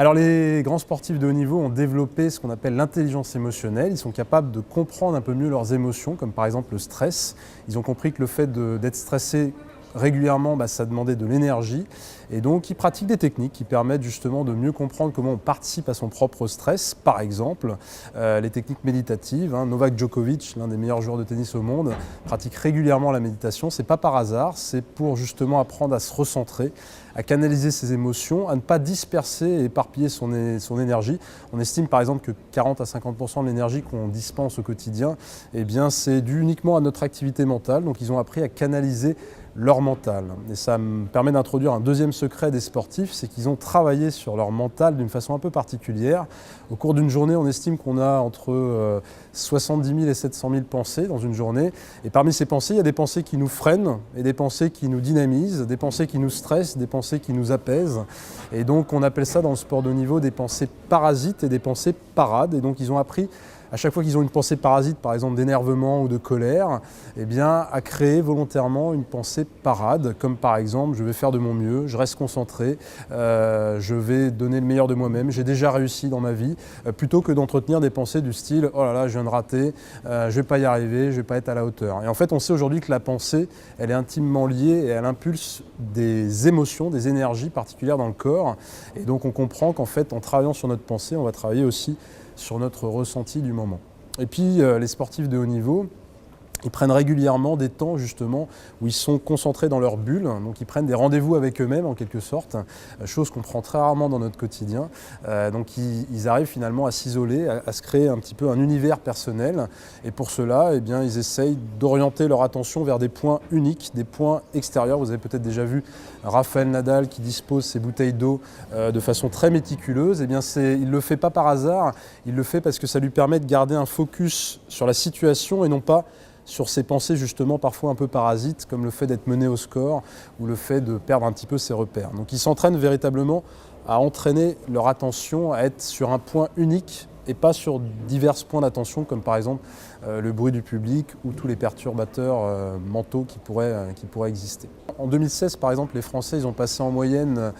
Alors les grands sportifs de haut niveau ont développé ce qu'on appelle l'intelligence émotionnelle. Ils sont capables de comprendre un peu mieux leurs émotions, comme par exemple le stress. Ils ont compris que le fait d'être stressé régulièrement, ça demandait de l'énergie. Et donc ils pratiquent des techniques qui permettent justement de mieux comprendre comment on participe à son propre stress. Par exemple, les techniques méditatives. Novak Djokovic, l'un des meilleurs joueurs de tennis au monde, pratique régulièrement la méditation. C'est pas par hasard, c'est pour justement apprendre à se recentrer, à canaliser ses émotions, à ne pas disperser et éparpiller son énergie. On estime par exemple que 40 à 50% de l'énergie qu'on dispense au quotidien, c'est dû uniquement à notre activité mentale. Donc ils ont appris à canaliser leur mental. Et ça me permet d'introduire un deuxième secret des sportifs, c'est qu'ils ont travaillé sur leur mental d'une façon un peu particulière. Au cours d'une journée, on estime qu'on a entre 70 000 et 700 000 pensées dans une journée. Et parmi ces pensées, il y a des pensées qui nous freinent et des pensées qui nous dynamisent, des pensées qui nous stressent, des pensées qui nous apaisent. Et donc on appelle ça dans le sport de haut niveau des pensées parasites et des pensées parades. Et donc ils ont appris à chaque fois qu'ils ont une pensée parasite, par exemple d'énervement ou de colère, à créer volontairement une pensée parade, comme par exemple je vais faire de mon mieux, je reste concentré, je vais donner le meilleur de moi-même, j'ai déjà réussi dans ma vie, plutôt que d'entretenir des pensées du style oh là là, je viens de rater, je vais pas y arriver, je vais pas être à la hauteur. Et en fait, on sait aujourd'hui que la pensée, elle est intimement liée et elle impulse des émotions, des énergies particulières dans le corps. Et donc on comprend qu'en fait, en travaillant sur notre pensée, on va travailler aussi sur notre ressenti du moment. Et puis les sportifs de haut niveau, ils prennent régulièrement des temps justement où ils sont concentrés dans leur bulle, donc ils prennent des rendez-vous avec eux-mêmes en quelque sorte, chose qu'on prend très rarement dans notre quotidien. Donc ils arrivent finalement à s'isoler, à se créer un petit peu un univers personnel, et pour cela, ils essayent d'orienter leur attention vers des points uniques, des points extérieurs. Vous avez peut-être déjà vu Rafael Nadal qui dispose ses bouteilles d'eau de façon très méticuleuse. Il ne le fait pas par hasard, il le fait parce que ça lui permet de garder un focus sur la situation et non pas sur ces pensées justement parfois un peu parasites, comme le fait d'être mené au score ou le fait de perdre un petit peu ses repères. Donc ils s'entraînent véritablement à entraîner leur attention, à être sur un point unique et pas sur divers points d'attention, comme par exemple le bruit du public ou tous les perturbateurs mentaux qui pourraient exister. En 2016, par exemple, les Français ils ont passé en moyenne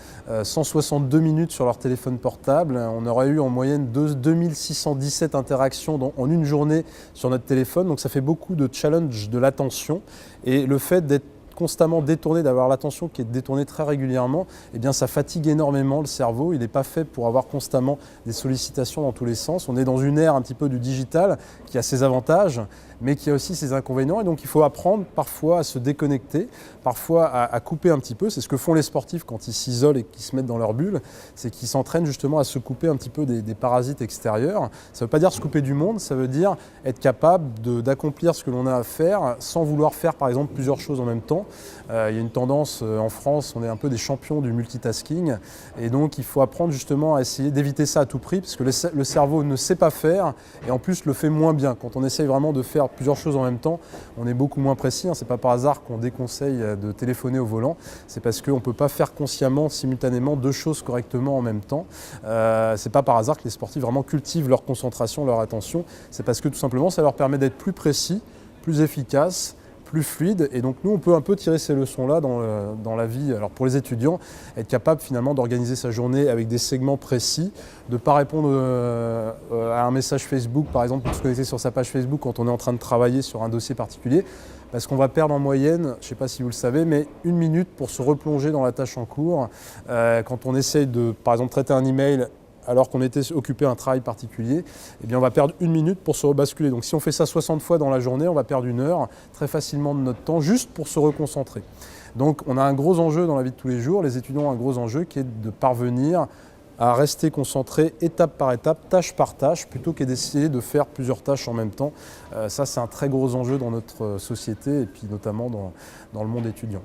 162 minutes sur leur téléphone portable. On aurait eu en moyenne 2617 interactions en une journée sur notre téléphone. Donc ça fait beaucoup de challenge de l'attention. Et le fait d'être constamment détourné, d'avoir l'attention qui est détournée très régulièrement, ça fatigue énormément le cerveau. Il n'est pas fait pour avoir constamment des sollicitations dans tous les sens. On est dans une ère un petit peu du digital qui a ses avantages, mais qui a aussi ses inconvénients. Et donc il faut apprendre parfois à se déconnecter, parfois à couper un petit peu. C'est ce que font les sportifs quand ils s'isolent et qu'ils se mettent dans leur bulle. C'est qu'ils s'entraînent justement à se couper un petit peu des parasites extérieurs. Ça ne veut pas dire se couper du monde, ça veut dire être capable d'accomplir ce que l'on a à faire sans vouloir faire par exemple plusieurs choses en même temps. Il y a une tendance en France, on est un peu des champions du multitasking. Et donc il faut apprendre justement à essayer d'éviter ça à tout prix, parce que le cerveau ne sait pas faire et en plus le fait moins bien. Quand on essaye vraiment de faire plusieurs choses en même temps, on est beaucoup moins précis. C'est pas par hasard qu'on déconseille de téléphoner au volant, c'est parce qu'on ne peut pas faire consciemment, simultanément, deux choses correctement en même temps. C'est pas par hasard que les sportifs vraiment cultivent leur concentration, leur attention. C'est parce que tout simplement ça leur permet d'être plus précis, plus efficace, plus fluide. Et donc nous, on peut un peu tirer ces leçons-là dans la vie. Alors pour les étudiants, être capable finalement d'organiser sa journée avec des segments précis, de ne pas répondre à un message Facebook, par exemple, pour se connecter sur sa page Facebook quand on est en train de travailler sur un dossier particulier, parce qu'on va perdre en moyenne, je ne sais pas si vous le savez, mais 1 minute pour se replonger dans la tâche en cours. Quand on essaye de, par exemple, traiter un email alors qu'on était occupé à un travail particulier, on va perdre 1 minute pour se rebasculer. Donc si on fait ça 60 fois dans la journée, on va perdre 1 heure très facilement de notre temps juste pour se reconcentrer. Donc on a un gros enjeu dans la vie de tous les jours. Les étudiants ont un gros enjeu qui est de parvenir à rester concentrés étape par étape, tâche par tâche, plutôt que d'essayer de faire plusieurs tâches en même temps. Ça, c'est un très gros enjeu dans notre société et puis notamment dans le monde étudiant.